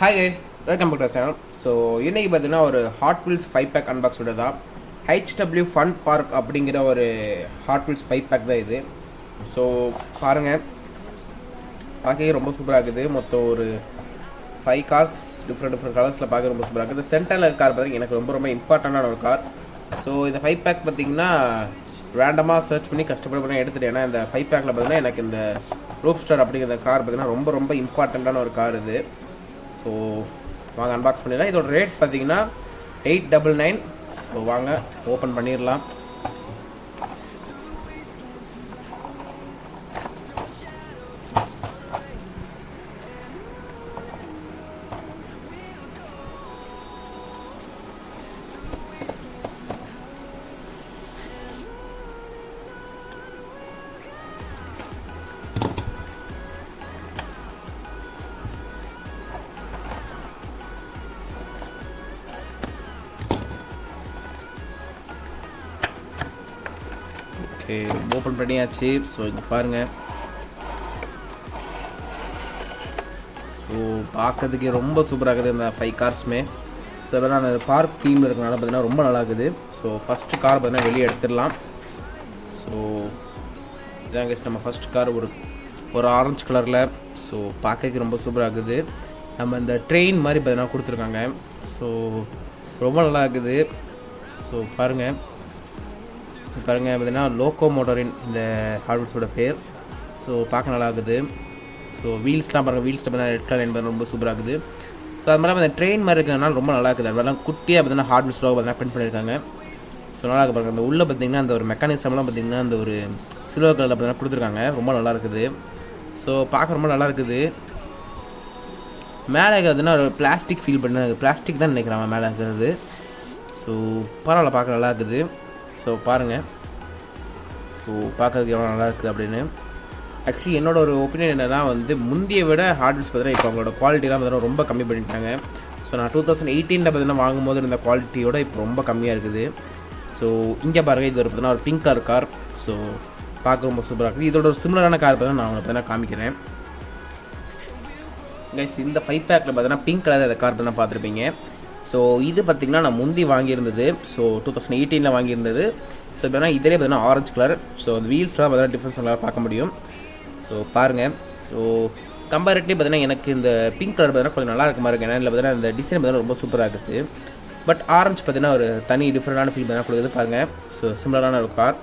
Hi guys, welcome back to channel. So இன்றைக்கி பார்த்தீங்கன்னா ஒரு ஹாட் வீல்ஸ் 5 பேக் அன்பாக்ஸோட தான். HW ஃபன் பார்க் அப்படிங்கிற ஒரு ஹாட் வீல்ஸ் 5 பேக் தான் இது. ஸோ பாருங்கள், பார்க்க ரொம்ப சூப்பராக இருக்குது. மொத்தம் ஒரு 5 கார்ஸ் டிஃப்ரெண்ட் கலர்ஸில் பார்க்க ரொம்ப சூப்பராக இருக்குது. சென்டரில் கார் பார்த்தீங்கன்னா எனக்கு ரொம்ப இம்பார்ட்டண்டான ஒரு கார். ஸோ இந்த 5 பேக் பார்த்திங்கன்னா ரேண்டமாக சர்ச் பண்ணி கஷ்டப்பட்டு எடுத்துட்டேன். ஏன்னா இந்த 5 பேக்கில் பார்த்தீங்கன்னா எனக்கு இந்த ரூப்ஸ்டார் அப்படிங்கிற கார் பார்த்தீங்கன்னா ரொம்ப இம்பார்ட்டண்ட்டான ஒரு கார் இது. ஸோ வாங்க அன்பாக்ஸ் பண்ணிடலாம். இதோட ரேட் பார்த்தீங்கன்னா 899. ஸோ வாங்க ஓப்பன் பண்ணிடலாம். ஓகே, ஓப்பன் பண்ணியாச்சு. ஸோ இங்கே பாருங்கள். ஸோ பார்க்கறதுக்கு ரொம்ப சூப்பராக இருக்குது இந்த 5 கார்ஸுமே. ஸோ அதனால் அந்த பார்க் தீமில் இருக்கிறனால பார்த்தீங்கன்னா ரொம்ப நல்லா இருக்குது. ஸோ ஃபஸ்ட்டு கார் பார்த்தீங்கன்னா வெளியே எடுத்துடலாம். ஸோ இதாங்க நம்ம ஃபஸ்ட் கார் ஒரு ஆரஞ்சு கலரில். ஸோ பார்க்கறதுக்கு ரொம்ப சூப்பராக இருக்குது. நம்ம இந்த ட்ரெயின் மாதிரி பார்த்தீங்கன்னா கொடுத்துருக்காங்க. ஸோ ரொம்ப நல்லா இருக்குது. ஸோ பாருங்கள் பார்த்தீங்கன்னா லோக்கோ மோட்டரின் இந்த ஹார்ட்வேர்ஸோட பேர். ஸோ பார்க்க நல்லா இருக்குது. ஸோ வீல்ஸ்லாம் பாருங்கள், வீல்ஸ் பார்த்தீங்கன்னா ரெட் கலர் என்பது ரொம்ப சூப்பராக இருக்குது. ஸோ அது மாதிரி அந்த ட்ரெயின் மாதிரி இருக்கிறதுனால ரொம்ப நல்லா இருக்குது. அது மாதிரிலாம் குட்டியாக பார்த்தீங்கன்னா ஹார்ட்வேர்ஸ் லோகோ பார்த்தீங்கன்னா பிரிண்ட் பண்ணியிருக்காங்க. ஸோ நல்லா இருக்குது பாருங்கள். அந்த உள்ளே பார்த்தீங்கன்னா அந்த ஒரு மெக்கானிசம்லாம் பார்த்தீங்கன்னா அந்த ஒரு சில்வர் கலரில் பார்த்தீங்கன்னா கொடுத்துருக்காங்க. ரொம்ப நல்லா இருக்குது. ஸோ பார்க்க ரொம்ப நல்லா இருக்குது. மேலே பார்த்தீங்கன்னா ஒரு பிளாஸ்டிக் ஃபீல் பண்ண பிளாஸ்டிக் தான் நினைக்கிறாங்க மேலே இருக்கிறது. ஸோ பரவாயில்ல, பார்க்க நல்லா இருக்குது. ஸோ பாருங்கள், ஸோ பார்க்கறதுக்கு எவ்வளோ நல்லா இருக்குது அப்படின்னு. ஆக்சுவலி என்னோட ஒரு ஒப்பீனியன் என்னன்னா முந்தைய விட ஹார்ட்வேர்ஸ் பார்த்தீங்கன்னா இப்போ அவங்களோட குவாலிட்டிலாம் பார்த்தீங்கன்னா ரொம்ப கம்மி பண்ணிட்டாங்க. ஸோ நான் 2018 பார்த்தீங்கன்னா வாங்கும்போது இருந்த குவாலிட்டியோட இப்போ ரொம்ப கம்மியாக இருக்குது. ஸோ இங்கே பாருங்கள், இது பார்த்தீங்கன்னா ஒரு பிங்க் கலர் கார். ஸோ பார்க்க ரொம்ப சூப்பராக இருக்குது. இதோட ஒரு சிமிலரான கார் பார்த்தீங்கன்னா நான் உங்களுக்கு பார்த்தீங்கன்னா காமிக்கிறேன். கைஸ், இந்த 5 பேக்கில் பார்த்தீங்கன்னா பிங்க் கலர் அந்த கார் பார்த்தீங்கன்னா பார்த்துருப்பீங்க. ஸோ இது பார்த்திங்கன்னா நான் முந்தி வாங்கியிருந்தது. ஸோ 2018 வாங்கியிருந்தது. ஸோ பார்த்தீங்கன்னா இதிலே பார்த்தீங்கன்னா ஆரஞ்சு கலர். ஸோ அந்த வீல்ஸ்லாம் பார்த்தீங்கன்னா டிஃப்ரென்ஸ் நல்லா பார்க்க முடியும். ஸோ பாருங்கள். ஸோ கம்பேரிட்டிவ் பார்த்தீங்கன்னா எனக்கு இந்த பிங்க் கலர் பார்த்தீங்கன்னா கொஞ்சம் நல்லா இருக்க மாதிரி இருக்குது. ஏன்னா இதில் பார்த்தீங்கன்னா இந்த டிசைன் பார்த்தீங்கன்னா ரொம்ப சூப்பராக இருக்குது. பட் ஆரஞ்சு பார்த்தீங்கன்னா ஒரு தனி டிஃப்ரெண்டான ஃபீல் பார்த்தீங்கன்னா கொடுக்குது பாருங்கள். ஸோ சிமிலரான ஒரு கார்.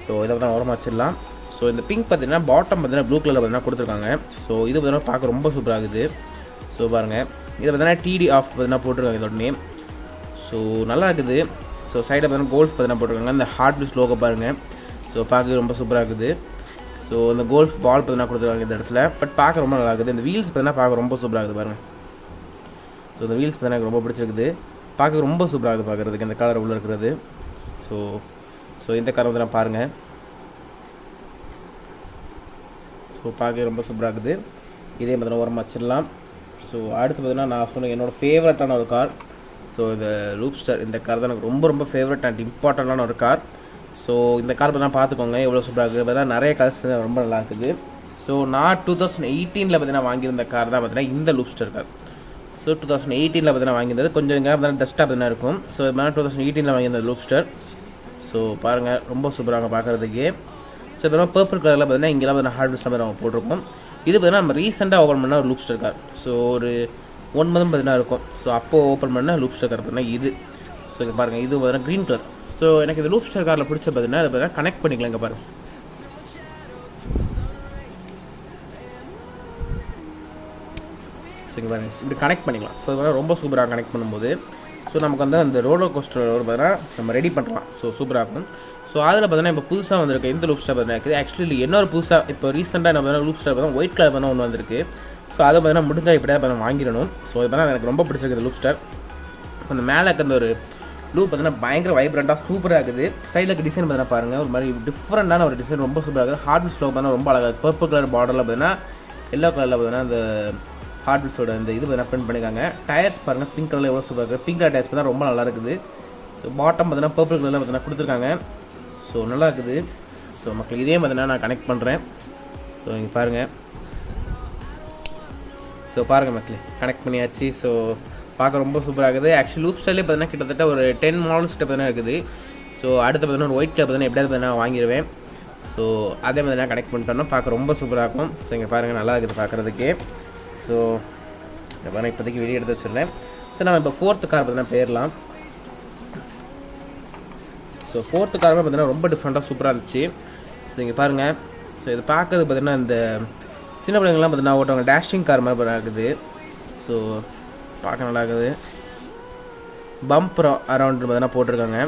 ஸோ இதை பார்த்தா ஓரமாக வச்சிடலாம். ஸோ இந்த பிங்க் பார்த்தீங்கன்னா பாட்டம் பார்த்தீங்கன்னா ப்ளூ கலரில் பார்த்தீங்கன்னா கொடுத்துருக்காங்க. ஸோ இது பார்த்தீங்கன்னா பார்க்க ரொம்ப சூப்பராக இருக்குது. ஸோ பாருங்கள், இதில் பார்த்தீங்கன்னா TD ஆஃப் பார்த்தீங்கன்னா போட்டிருக்காங்க இதோட நேம். ஸோ நல்லா இருக்குது. ஸோ சைடில் பார்த்தீங்கன்னா கோல்ஃப் பார்த்தீங்கன்னா போட்டிருக்காங்க. இந்த ஹார்ட்வேர்ஸ் லோகோ பாருங்கள். ஸோ பார்க்க ரொம்ப சூப்பராக இருக்குது. ஸோ இந்த கோல்ஃப் பால் பார்த்தீங்கன்னா கொடுத்துருக்காங்க இந்த இடத்துல. பட் பார்க்க ரொம்ப நல்லா இருக்குது. இந்த வீல்ஸ் பார்த்தீங்கன்னா பார்க்க ரொம்ப சூப்பராக இருக்குது பாருங்கள். ஸோ இந்த வீல்ஸ் பார்த்தீங்கன்னா எனக்கு ரொம்ப பிடிச்சிருக்குது. பார்க்க ரொம்ப சூப்பராக இருக்குது பார்க்குறதுக்கு இந்த கலர் உள்ளே இருக்கிறது. ஸோ இந்த கலர் பார்த்தீங்கன்னா பாருங்கள். ஸோ பார்க்க ரொம்ப சூப்பராக இருக்குது. இதே பார்த்தீங்கன்னா ஓரமாக வச்சிடலாம். ஸோ அடுத்து பார்த்தீங்கன்னா நான் சொன்ன என்னோடய ஃபேவரட்டான ஒரு கார். ஸோ இந்த ரூப்ஸ்டார் இந்த கார் தான் எனக்கு ரொம்ப ஃபேவரட் அண்ட் இம்பார்ட்டண்டான ஒரு கார். ஸோ இந்த கார் பார்த்தீங்கன்னா பார்த்துக்கோங்க எவ்வளோ சூப்பராக இருக்குது. பார்த்தீங்கன்னா நிறைய கார்ஸ் ரொம்ப நல்லா இருக்குது. ஸோ நான் 2018 பார்த்தீங்கன்னா வாங்கியிருந்த கார் தான் பார்த்தீங்கன்னா இந்த ரூப்ஸ்டார் கார். ஸோ 2018 பார்த்தீங்கன்னா வாங்கியிருந்தது. கொஞ்சம் இங்கே பார்த்தீங்கன்னா டஸ்ட்டாக பார்த்தீங்கன்னா இருக்கும். ஸோ இது மாதிரி 2018 வாங்கியிருந்த ரூப்ஸ்டார். ஸோ பாருங்கள், ரொம்ப சூப்பராக பார்க்குறதுக்கு. ஸோ இப்போ பர்பிள் கலரில் பார்த்தீங்கன்னா இங்கெல்லாம் பார்த்தீங்கன்னா ஹார்ட்வேர்ஸ்லாம் நம்ம போட்டிருக்கோம். இது பார்த்தீங்கன்னா நம்ம ரீசெண்டாக ஓப்பன் பண்ண ஒரு லூப்ஸ்டர் கார். ஸோ ஒரு 1 மந்த் பார்த்தீங்கன்னா இருக்கும். ஸோ அப்போது ஓப்பன் பண்ண லூப்ஸ்டர் கார் பார்த்தீங்கன்னா இது. ஸோ இங்கே பாருங்கள், இது பார்த்தீங்கன்னா க்ரீன் கலர். ஸோ எனக்கு இந்த லூப்ஸ்டர் காரில் பிடிச்ச பார்த்தீங்கன்னா அது பார்த்தீங்கன்னா கனெக்ட் பண்ணிக்கலாம். இங்கே பாருங்கள், ஸோ இங்கே பாருங்கள் இப்படி கனெக்ட் பண்ணிக்கலாம். ஸோ இது ரொம்ப சூப்பராக கனெக்ட் பண்ணும்போது ஸோ நமக்கு அந்த ரோலர் கோஸ்டர் பார்த்தீங்கன்னா நம்ம ரெடி பண்ணலாம். ஸோ சூப்பராக இருக்கும். ஸோ அதில் பார்த்தீங்கன்னா இப்போ புதுசாக வந்திருக்கு இந்த லூப்ஸ்டார் பார்த்தீங்கன்னா இருக்குது. ஆக்சுவலி இன்னொரு புதுசாக இப்போ ரீசெண்டாக என்ன பார்த்தீங்கன்னா லூப்ஸ்டார் பார்த்தீங்கன்னா ஒயிட் கலர் பார்த்தா ஒன்று வந்திருக்கு. ஸோ அதை பார்த்தீங்கன்னா முடிஞ்சால் இப்படியே பார்த்தீங்கன்னா வாங்கிடணும். ஸோ இது பார்த்தீங்கன்னா எனக்கு ரொம்ப பிடிச்சிருக்கு லூப்ஸ்டார். அந்த மேலே இருக்க அந்த ஒரு லூப் பார்த்தீங்கன்னா பயங்கர வைப்ரண்ட்டாக சூப்பராக இருக்குது. சைடில் இருக்க டிசைன் பார்த்தீங்கன்னா பாருங்கள், ஒரு மாதிரி டிஃப்ரெண்டான ஒரு டிசைன் ரொம்ப சூப்பராக இருக்குது. ஹார்ட்வேர்ஸ் லோகோ பார்த்தீங்கன்னா ரொம்ப அழகாக இருக்குது. பர்பிள் கலர் பார்டரில் பார்த்தீங்கன்னா எல்லோ கலரில் பார்த்தீங்கன்னா அந்த ஹார்ட்வேர்ஸோட இந்த இது பார்த்தீங்கன்னா பிரிண்ட் பண்ணியிருக்காங்க. டயர்ஸ் பாருங்கள், பிங்க் கலரில் எவ்வளோ சூப்பராக இருக்குது. பிங்க் கலர் டயர்ஸ் பார்த்தீங்கன்னா ரொம்ப நல்லா இருக்குது. ஸோ பாட்டம் பார்த்தீங்கன்னா பர்பிள் கலரில் பார்த்தீங்கன்னா கொடுத்துருக்காங்க. ஸோ நல்லா இருக்குது. ஸோ மக்கள் இதே பார்த்தீங்கன்னா நான் கனெக்ட் பண்ணுறேன். ஸோ இங்கே பாருங்கள். ஸோ ஸோ பாருங்கள் மக்களே, கனெக்ட் பண்ணியாச்சு. ஸோ பார்க்க ரொம்ப சூப்பராக இருக்குது. ஆக்சுவலி லூப் ஸ்டைலே பார்த்தீங்கன்னா கிட்டத்தட்ட ஒரு 10 மாடல்ஸ் கிட்ட பார்த்தீங்கன்னா இருக்குது. ஸோ அடுத்து பார்த்தீங்கன்னா ஒரு ஒயிட் கலர் பார்த்தீங்கன்னா எப்படியாவது பார்த்தீங்கன்னா வாங்கிடுவேன். ஸோ அதே மாதிரி நான் கனெக்ட் பண்ணிட்டோன்னா பார்க்க ரொம்ப சூப்பராக இருக்கும். ஸோ இங்கே பாருங்கள், நல்லா இருக்குது பார்க்குறதுக்கே. ஸோ இதை பாருங்கள், இப்போதைக்கு வெளியே எடுத்து வச்சுருந்தேன். ஸோ நம்ம இப்போ 4th கார் பார்த்தீங்கன்னா போயிடலாம். ஸோ 4th காருமே பார்த்தீங்கன்னா ரொம்ப டிஃப்ரெண்ட்டாக சூப்பராக இருந்துச்சு. ஸோ இங்கே பாருங்கள், ஸோ இது பார்க்கறது பார்த்தீங்கன்னா இந்த சின்ன பிள்ளைங்கள்லாம் பார்த்தீங்கன்னா ஓட்டுவாங்க, டேஷிங் கார் மாதிரி பார்த்தா இருக்குது. ஸோ பார்க்க நல்லா இருக்குது. பம்ப் அரவுண்ட் பார்த்தீங்கன்னா போட்டிருக்காங்க.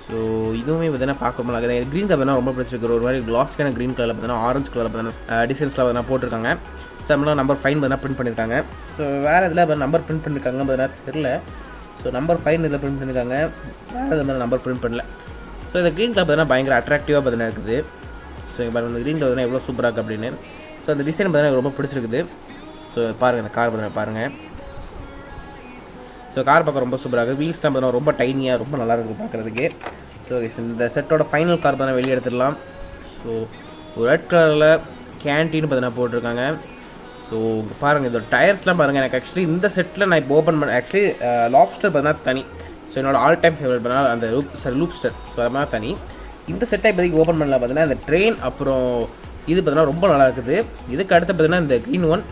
ஸோ இதுவுமே பார்த்தீங்கன்னா பார்க்க ரொம்ப நல்லா இருக்குது. க்ரீன் கலர் பார்த்தீங்கன்னா ரொம்ப பிடிச்சிருக்கு. ஒரு மாதிரி கிளாஸ்க்கான க்ரீன் கலரில் பார்த்தீங்கன்னா ஆரஞ்சு கலரில் பார்த்தீங்கன்னா டிசைன்ஸில் பார்த்தீங்கன்னா போட்டிருக்காங்க. ஸோ நம்மளாம் நம்பர் 5 பார்த்தீங்கன்னா பிரிண்ட் பண்ணியிருக்காங்க. ஸோ வேறு இதில் நம்பர் பிரிண்ட் பண்ணியிருக்காங்க பார்த்தீங்கன்னா தெரியல. ஸோ நம்பர் 5 இதில் பிரிண்ட் பண்ணியிருக்காங்க, வேறு எது மாதிரி நம்பர் பிரிண்ட் பண்ணல. ஸோ இந்த க்ரீன் கலர் பார்த்தீங்கன்னா பயங்கர அட்ராக்டிவாக பார்த்தீங்கன்னா இருக்குது. ஸோ இங்கே பாருங்கள், இந்த க்ரீன் கலர் பார்த்தீங்கன்னா எவ்வளோ சூப்பராக இருக்குது அப்படின்னு. ஸோ அந்த டிசைன் பார்த்தீங்கன்னா ரொம்ப பிடிச்சிருக்குது. ஸோ பாருங்கள், இந்த கார் பார்த்தீங்கன்னா பாருங்கள். ஸோ கார் பார்க்க ரொம்ப சூப்பராக இருக்குது. வீல்ஸ்லாம் பார்த்தீங்கன்னா ரொம்ப டைனியாக ரொம்ப நல்லா இருக்குது பார்க்குறதுக்கு. ஸோ இந்த செட்டோட ஃபைனல் கார் பார்த்தீங்கன்னா வெளியே எடுத்துடலாம். ஸோ ஒரு ரெட் கலரில் கேன்டீன் பார்த்தீங்கன்னா போட்டிருக்காங்க. ஸோ பாருங்கள், இதோட டயர்ஸ்லாம் பாருங்கள். எனக்கு ஆக்சுவலி இந்த செட்டில் நான் இப்போ ஓப்பன் பண்ண ஆக்சுவலி லாப்ஸ்டர் பார்த்தீங்கன்னா தனி. ஸோ என்னோடய ஆல் டைம் ஃபேவரட் பண்ணால் அந்த லூப்ஸ்டர். ஸோ அது மாதிரி தனி. இந்த செட்டை இப்போதைக்கு ஓப்பன் பண்ணல பார்த்தீங்கன்னா இந்த ட்ரெயின் அப்புறம் இது பார்த்தீங்கன்னா ரொம்ப நல்லா இருக்குது. இதுக்கு அடுத்து பார்த்தீங்கன்னா இந்த க்ரீன் ஒன்,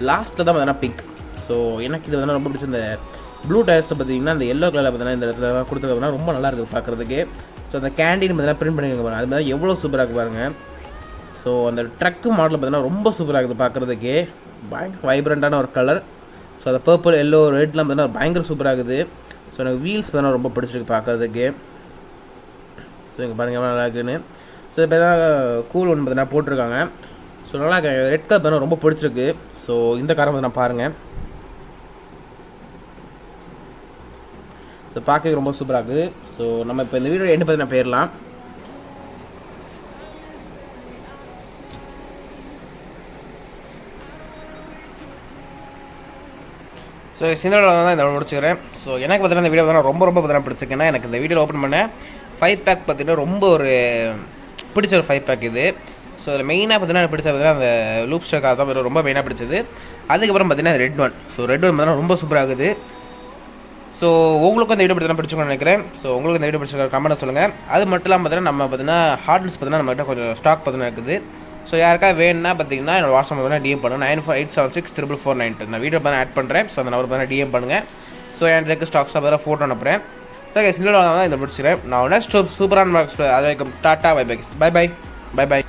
லாஸ்ட்டில் தான் பார்த்தீங்கன்னா பிங்க். ஸோ எனக்கு இது பார்த்தீங்கன்னா ரொம்ப பிடிச்ச இந்த ப்ளூ டயர்ஸை பார்த்தீங்கன்னா இந்த எல்லோ கலரில் பார்த்தீங்கன்னா இந்த இடத்துல கொடுத்துருக்கோம்னா ரொம்ப நல்லா இருக்குது பார்க்குறதுக்கு. ஸோ அந்த கேண்டீன் பார்த்தீங்கன்னா பிரிண்ட் பண்ணியிருக்க பாருங்கள், அது மாதிரி எவ்வளோ சூப்பராக இருக்குது பாருங்கள். ஸோ அந்த ட்ரக்கு மாடல் பார்த்தீங்கன்னா ரொம்ப சூப்பராக இருக்குது பார்க்குறதுக்கு. பயங்கர வைப்ரண்ட்டான ஒரு கலர். ஸோ அந்த பர்பிள் எல்லோ ரெட்லாம் பார்த்தீங்கன்னா பயங்கர சூப்பராக இருக்குது. ஸோ எனக்கு வீல்ஸ் பார்த்தீங்கன்னா ரொம்ப பிடிச்சிருக்கு பார்க்குறதுக்கு. ஸோ இங்கே பாருங்கள் எவ்வளோ நல்லா இருக்குன்னு. ஸோ இப்போ தான் கூல் ஒன்று பார்த்தீங்கன்னா போட்டிருக்காங்க. ஸோ நல்லா ரெட் கலர் பார்த்தீங்கன்னா ரொம்ப பிடிச்சிருக்கு. ஸோ இந்த காரை பார்த்தீங்கன்னா பாருங்கள். ஸோ பார்க்க ரொம்ப சூப்பராக இருக்குது. ஸோ நம்ம இப்போ இந்த வீடியோ எண்டு பார்த்தீங்கன்னா போயிடலாம். ஸோ சிந்தோட தான் இந்த முடிச்சுக்கிறேன். ஸோ எனக்கு பார்த்தீங்கன்னா இந்த வீடியோ பார்த்தீங்கன்னா ரொம்ப பார்த்தீங்கன்னா பிடிச்சிருக்கேன்னா எனக்கு இந்த வீடியோ ஓப்பன் பண்ண 5 பேக் பார்த்தீங்கன்னா ரொம்ப ஒரு பிடிச்ச ஒரு 5 பேக் இது. ஸோ அதில் மெயினாக பார்த்தீங்கன்னா எனக்கு பிடிச்சது பார்த்தீங்கன்னா அந்த லூப் ஸ்டர் கார் தான் ரொம்ப மெயினாக பிடிச்சது. அதுக்கப்புறம் பார்த்தீங்கன்னா red one. So red one பார்த்தீங்கன்னா ரொம்ப சூப்பராக இருக்குது. ஸோ உங்களுக்கும் இந்த வீடியோ பார்த்தீங்கன்னா பிடிச்சிக்கணும்னு நினைக்கிறேன். ஸோ உங்களுக்கு இந்த வீடியோ பிடிச்சிருக்க கமெண்ட் சொல்லுங்கள். அது மட்டும் இல்லாமல் பார்த்தீங்கன்னா நம்ம பார்த்தீங்கன்னா ஹார்ட்ஸ் பார்த்தீங்கன்னா நம்மகிட்ட கொஞ்சம் ஸ்டாக் பார்த்தீங்கன்னா இருக்குது. ஸோ யாருக்கா வேணும்னா பார்த்தீங்கன்னா என்னோட வாட்ஸ்அப் பார்த்தீங்கன்னா டிஎம் பண்ணுங்கள். 9487644492 நான் வீடியோ பார்த்தா ஆட் பண்ணுறேன். ஸோ அந்த நம்பர் பார்த்தீங்கன்னா டிஎம் பண்ணுங்கள். ஸோ எனக்கு ஸ்டாக்ஸாக பார்த்தா ஃபோட்டோ அனுப்புகிறேன். ஸோ இந்த வீடியோ தான் இதை முடிச்சுக்கிறேன். நான் நெக்ஸ்ட் சூப்பரான மார்க்ஸ் அது tata bye bye bye bye bye by.